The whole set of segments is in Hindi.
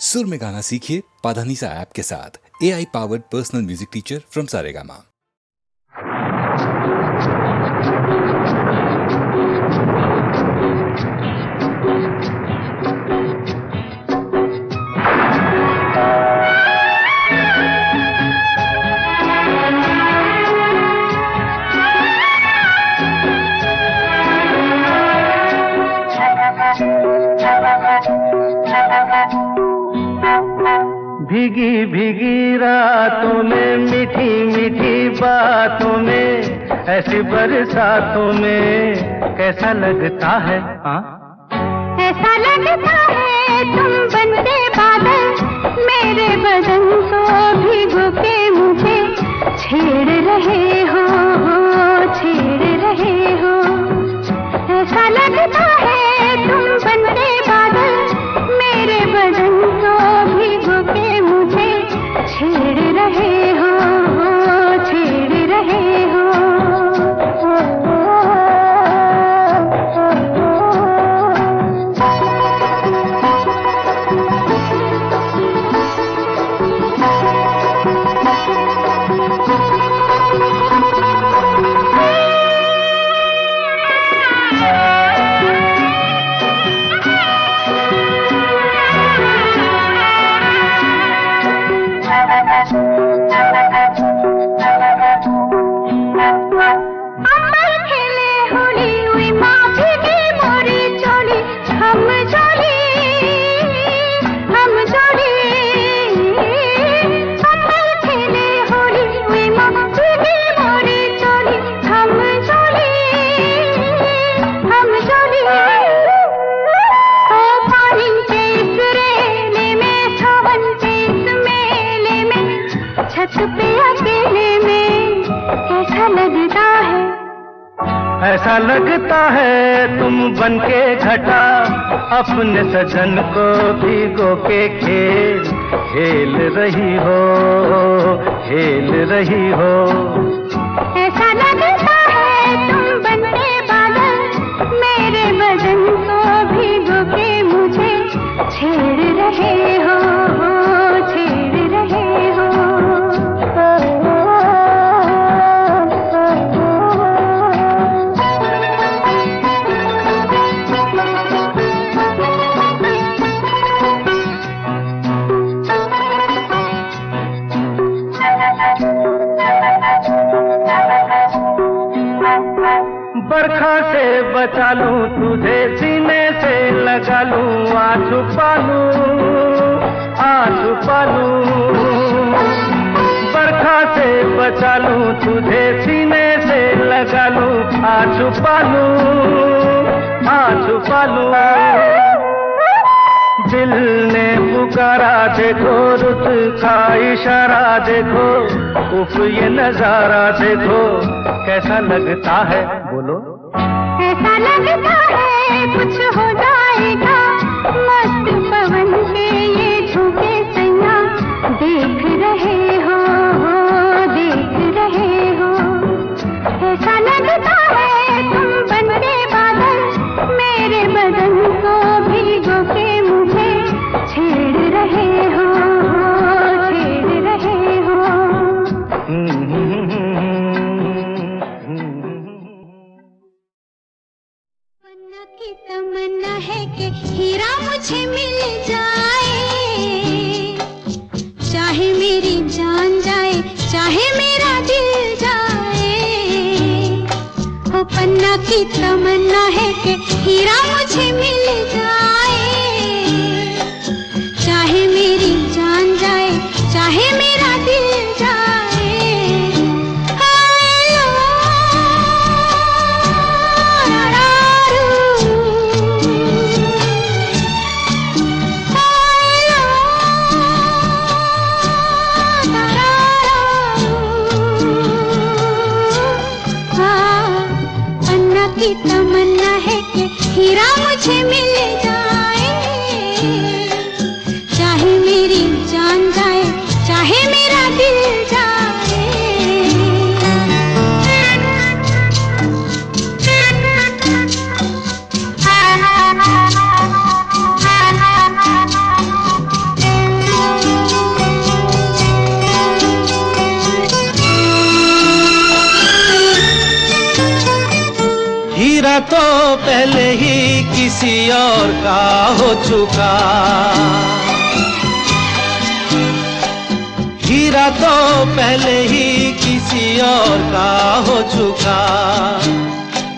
सुर में गाना सीखिए पाधानीसा ऐप के साथ। AI powered personal music teacher from Saregama. भीगी भीगी रातों में मीठी मीठी बातों में ऐसी बरसातों में कैसा लगता है? हाँ, ऐसा लगता है तुम बनते बादल मेरे बदन को भिगो के मुझे छेड़ रहे हो, छेड़ रहे हो। ऐसा लगता है तुम बनते बादल मेरे बदन को भिगो के मुझे छेड़ रहे हो, छेड़ रहे हो। ऐसा लगता है तुम बनके घटा अपने सजन को भिगो के खेल खेल रही हो, खेल रही हो। ऐसा लगता है तुम बनके बादल मेरे बदन को भिगो के मुझे छेड़ रहे हो, छेड़ रहे हो। बरखा से बचा लूं तुझे सीने से लगा लूं आ छुपा लूं। बरखा से बचा लूं तुझे सीने से लगा लूं आ छुपा लूं। दिल ने पुकारा देखो, रुत का इशारा देखो, उफ ये नजारा देखो कैसा लगता है? बोलो। ऐसा लगता है कुछ हो जाएगा मस्त पवन के ये झोंके सैया देख रहे हो, देख रहे हो। ऐसा लगता है तुम बनके बादल मेरे बदन को भिगो के मुझे छेड़ रहे हो, छेड़ रहे हो। की तमन्ना है कि हीरा मुझे मिल जाए, चाहे मेरी जान जाए चाहे मेरा दिल जाए। हो पन्ना की तमन्ना है कि हीरा मुझे मिल जाए, चाहे मेरी जान जाए चाहे मेरा दिल जाए। की तमन्ना है कि हीरा मुझे मिल जाए, चाहे मेरी जान जाए चाहे मेरा दिल जाए। पहले ही किसी और का हो चुका, हीरा तो पहले ही किसी और का हो चुका,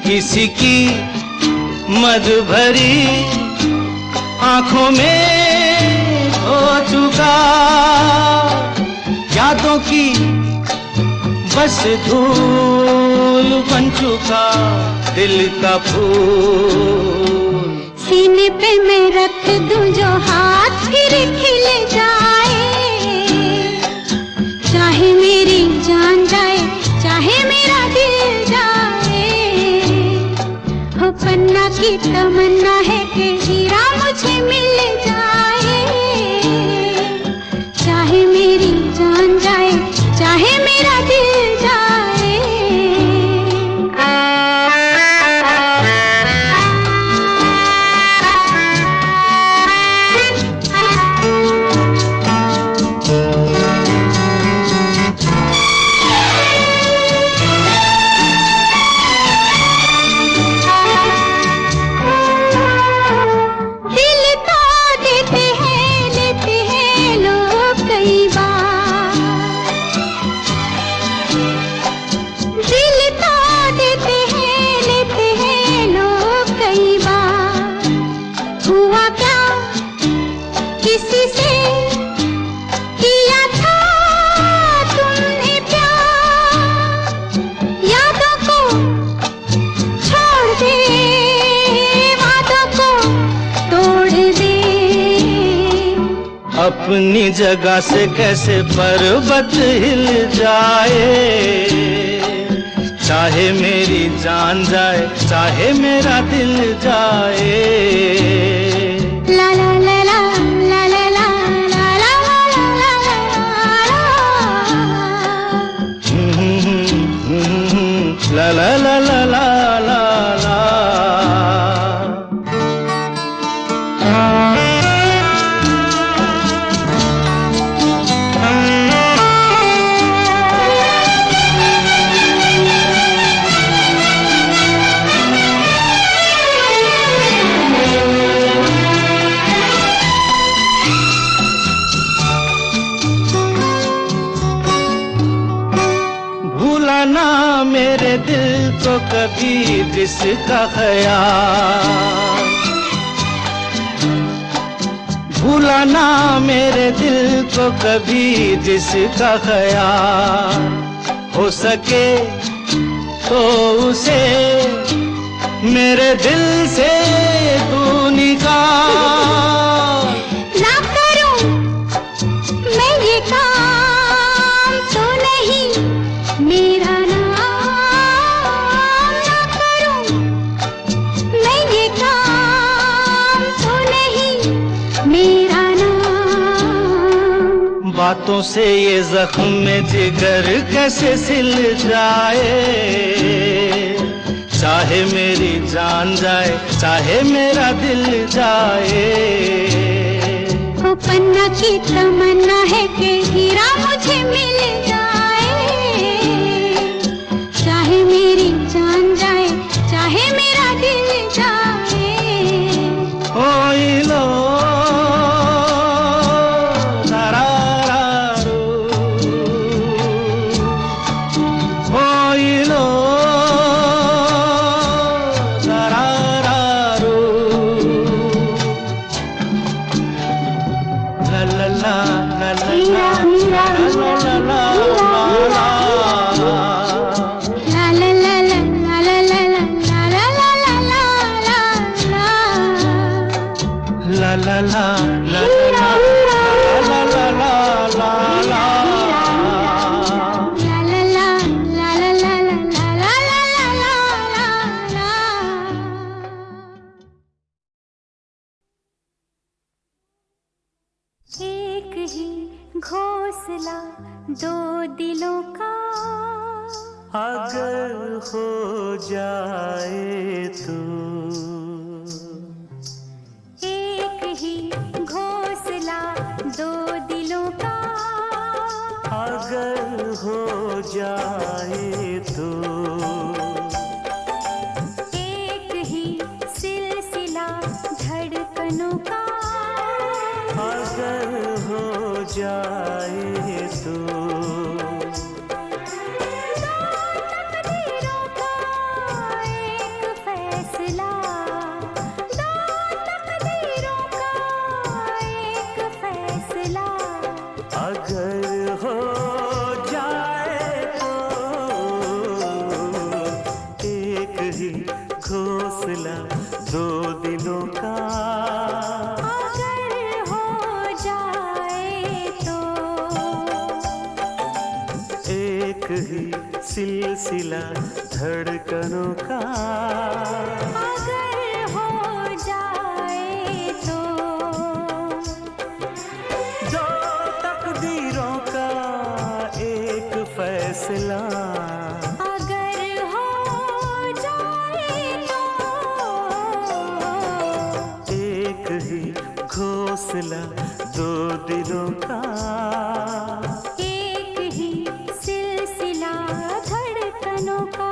किसी की मद भरी आंखों में हो चुका, यादों की बस धूल बन चुका दिल का फूल। सीने पे मैं रख दूं जो हाथ फिर खिल जाए, चाहे मेरी जान जाए चाहे मेरा दिल जाए, हो पन्ना की तमन्ना है कि हीरा मुझे मिल जाए, चाहे मेरी जान जाए चाहे मेरा दिल जाए। अपनी जगह से कैसे पर्वत हिल जाए, चाहे मेरी जान जाए चाहे मेरा दिल जाए। ला ला ला ला ला ला ला ला ला ला ला ला ला ला ला ला। मेरे दिल को कभी जिसका ख्याल, भूला ना मेरे दिल को कभी जिसका ख्याल, हो सके तो उसे मेरे दिल से तू निकाल। ना करूं मैं ये काम तो नहीं मेरा बातों से ये जख्म में जिगर कैसे सिल जाए, चाहे मेरी जान जाए चाहे मेरा दिल जाए। वो पन्ना की तमन्ना है कि हीरा मुझे मिल जाए, चाहे मेरी जान जाए चाहे मेरा दिल जाए। ओ लो एक ही घोंसला दो दिलों का अगर हो जाए तो, एक ही घोंसला दो दिलों का अगर हो जाए तो, एक ही जाए तो तकदीरों का एक फैसला, दो तकदीरों का एक फैसला, अगर हो जाए तो एक ही घोंसला दो दिलों का, अगर हो जाए तो एक ही सिलसिला धड़कनों का, अगर हो जाए तो दो तकदीरों का एक फैसला, अगर हो जाए तो एक ही घोंसला दो दिलों का, एक ही सिलसिला धड़कनों का।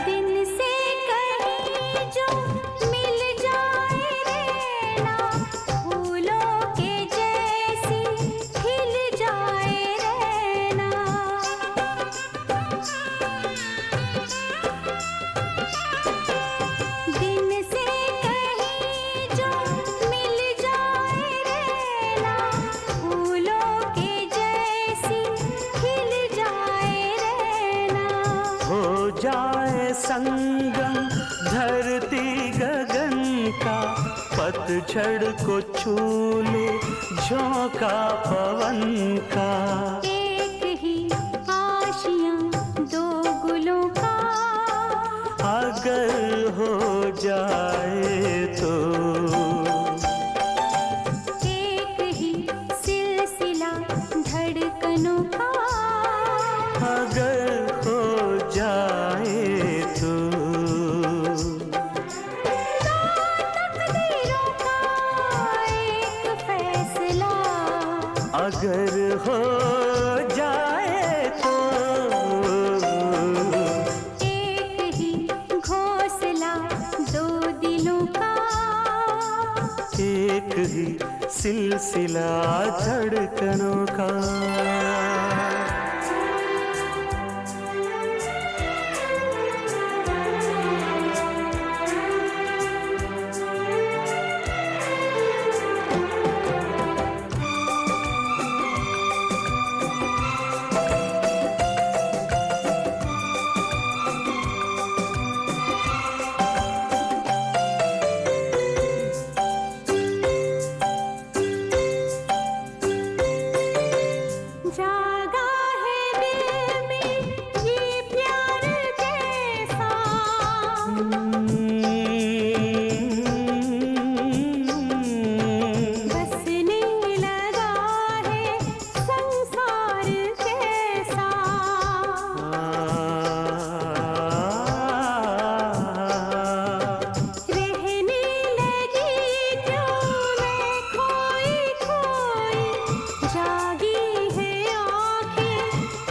दिन से कहीं जो मिल जाए रहना, फूलों के जैसी खिल जाए रहना, दिन से कहीं जो मिल जाए रहना, फूलों के जैसी खिल जाए रहना, हो जाए संगम धरती गगन का, पतझड़ को छू ले झोंका पवन का, एक ही आशियां दो गुलों का, अगर हो जाए तो एक ही सिलसिला धड़कनों का, अगर हो जाए तो तकदीरों का एक फैसला, अगर हो जाए तो एक ही घोंसला दो दिलों का, एक ही सिलसिला धड़कनों का। जागा है दिल में ये प्यार कैसा, बसने लगा है संसार कैसा, रहने लगी क्यों मैं खोई खोई, जागी है आँखें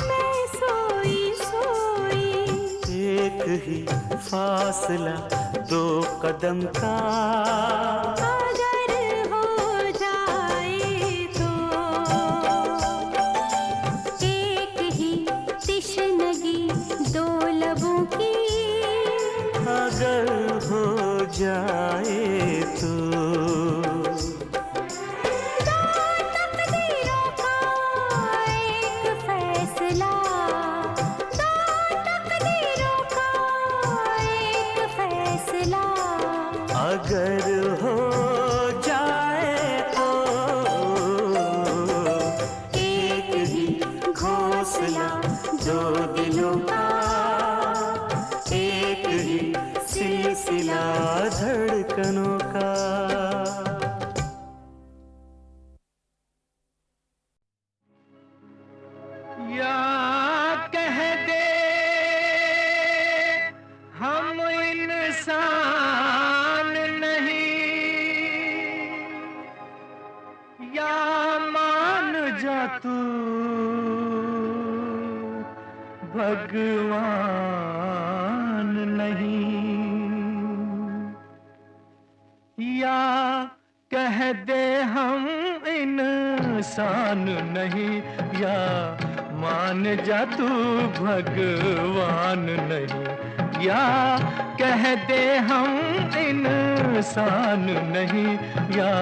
मैं सोई सोई, एक ही फासला दो कदम का, अगर हो जाए तो एक ही तिश्नगी दो लबों की, अगर हो जाए तो दो तकदीरों का एक फैसला, दो तकदीरों का एक फैसला, अगर हो जाए तो एक ही घोंसला दो दिलों का, एक ही सिलसिला धड़कनों का। तू भगवान नहीं, या कह दे हम इंसान नहीं, या मान जा तू भगवान नहीं, या कह दे हम इंसान नहीं, या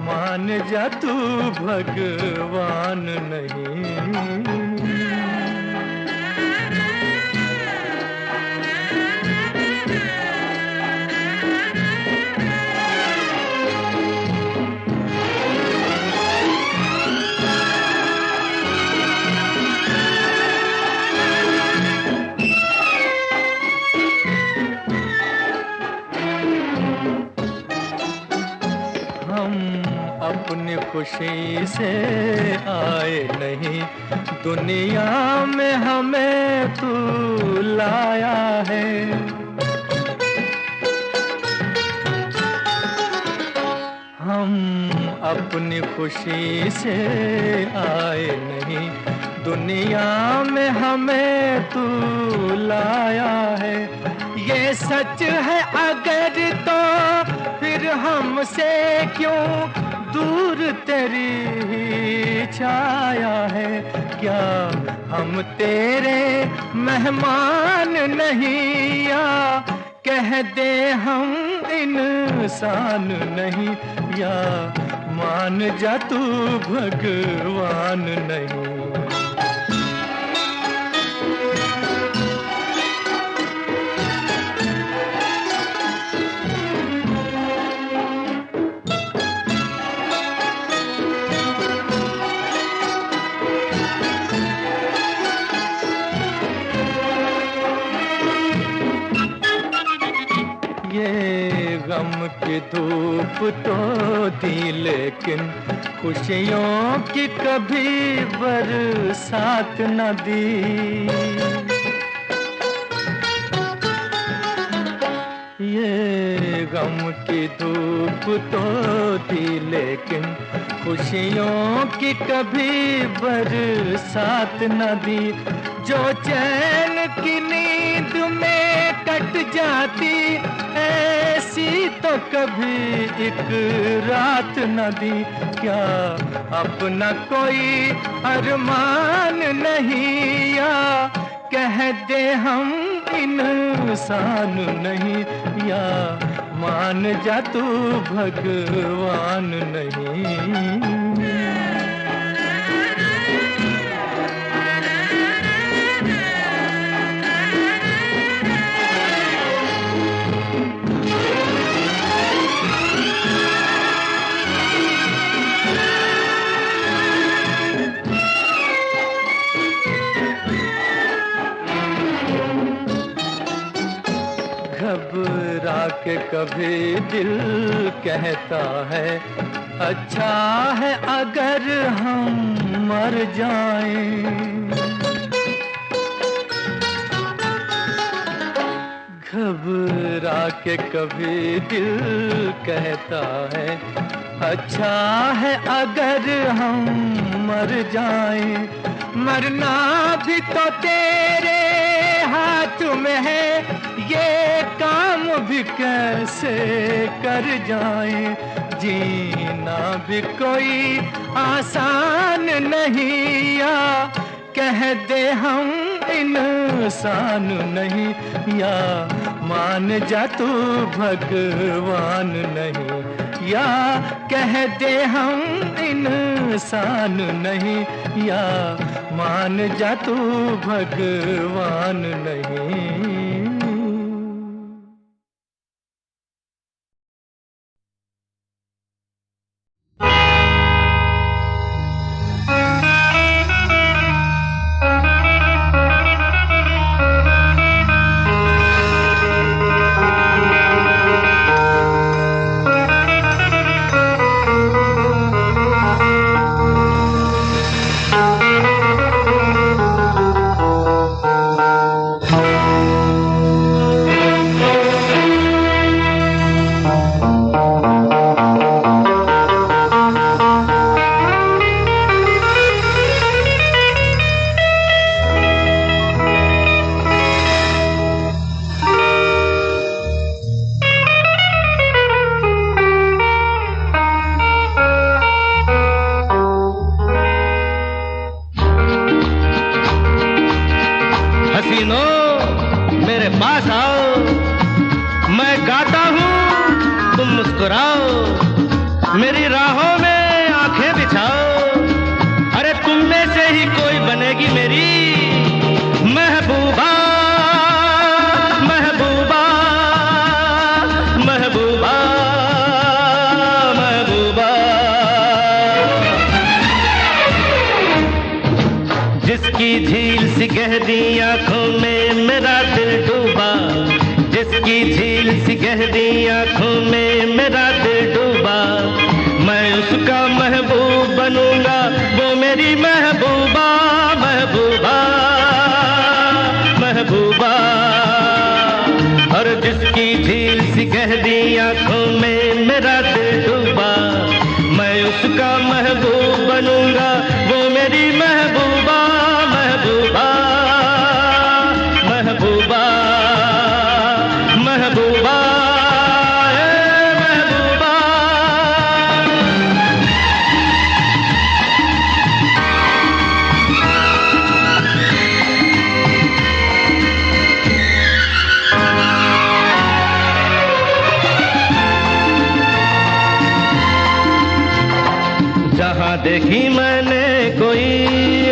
मान जा तू भगवान नहीं। अपनी खुशी से आए नहीं, दुनिया में हमें तू लाया है। हम अपनी खुशी से आए नहीं, दुनिया में हमें तू लाया है। ये सच है अगर तो फिर हमसे क्यों दूर तेरी छाया है। क्या हम तेरे मेहमान नहीं, या कह दे हम इंसान नहीं, या मान जा तू भगवान नहीं। गम की धूप तो थी लेकिन खुशियों की कभी बरसात न दी। ये गम की धूप तो थी लेकिन खुशियों की कभी बरसात न दी। जो चैन की नींद में कट जाती ऐसी तो कभी एक रात न दी। क्या अपना कोई अरमान नहीं, या कह दे हम इंसान नहीं, या मान जा तू भगवान नहीं। घबरा के कभी दिल कहता है अच्छा है अगर हम मर जाएं। घबरा के कभी दिल कहता है अच्छा है अगर हम मर जाएं। मरना भी तो तेरे हाथ में है, ये काम भी कैसे कर जाएं। जीना भी कोई आसान नहीं, या कह दे हम इंसान नहीं, या मान जा तू भगवान नहीं। या कह दे हम इंसान नहीं, या मान जा तू भगवान नहीं। मुस्कुराओ, मेरी राहों में आंखें बिछाओ, अरे तुम में से ही कोई बनेगी मेरी महबूबा, महबूबा, महबूबा, महबूबा। जिसकी झील सी गहरी आंखों में मेरा दिल डूबा, जिसकी झील सी गहरी आंखों में मेरा दिल डूबा, मैं उसका महबूब बनूंगा, वो मेरी महबूबा, महबूबा, महबूबा। और जिसकी झील सी गहरी आंखों में मेरा दिल डूबा, मैं उसका महबूब बनूंगा, वो मेरी महबूबा, महबूबा, महबूबा, महबूबा, महबूबा। जहाँ देखी मैंने कोई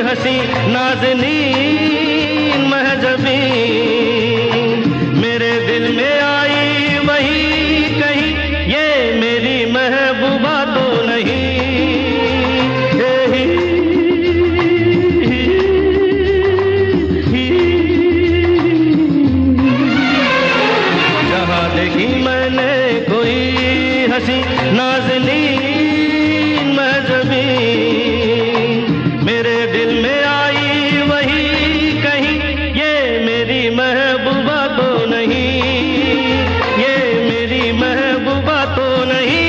हंसी नाज़नीन महजबी, मेरे दिल में आई वही कहीं, ये मेरी महबूबा तो नहीं। जहाँ देखी मैंने कोई हंसी नाज़नीन महजबी, मेरे दिल में आई वही कहीं, ये मेरी महबूबा तो नहीं, ये मेरी महबूबा तो नहीं।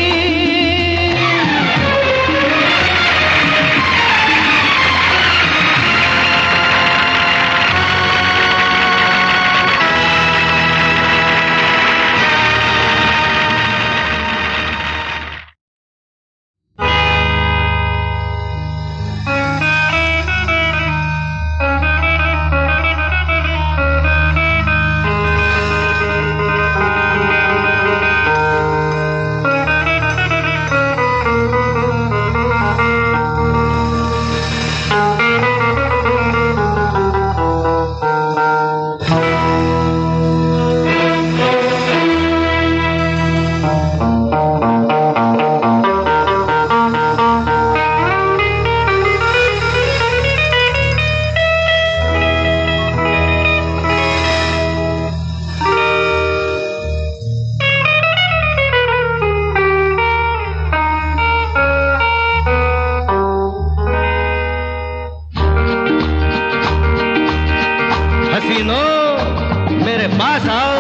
हसीनों मेरे पास आओ,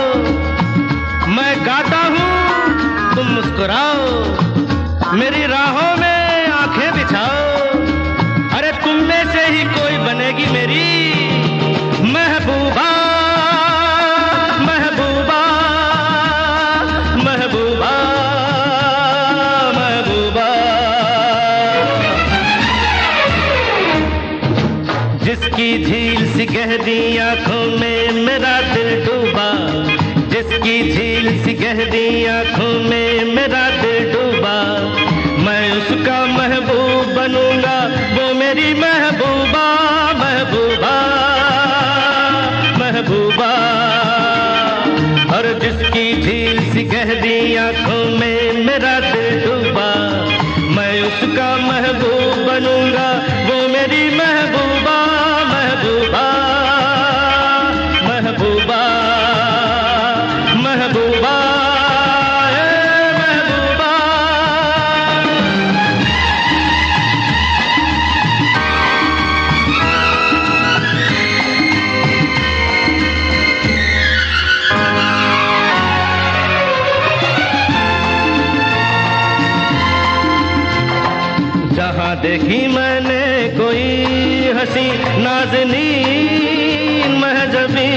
मैं गाता हूँ तुम मुस्कुराओ, मेरी राहों में आंखें बिछाओ, अरे तुम में से ही कोई बनेगी मेरी महबूबा, महबूबा, महबूबा, महबूबा। जिसकी झील सी गहरी आंखों में मेरा दिल डूबा, जिसकी झील सी गहरी आंखों में मेरा दिल डूबा, मैं उसका महबूब बनूंगा, वो मेरी महबूबा, महबूबा, महबूबा। और जिसकी झील सी गहरी आंखों में मेरा दिल डूबा, मैं उसका महबूब बनूंगा, वो मेरी महबूबा, महबूबा, महबूबा, महबूबा, महबूबा। जहाँ देखी मैंने कोई हंसी नाज़नीन महजबी,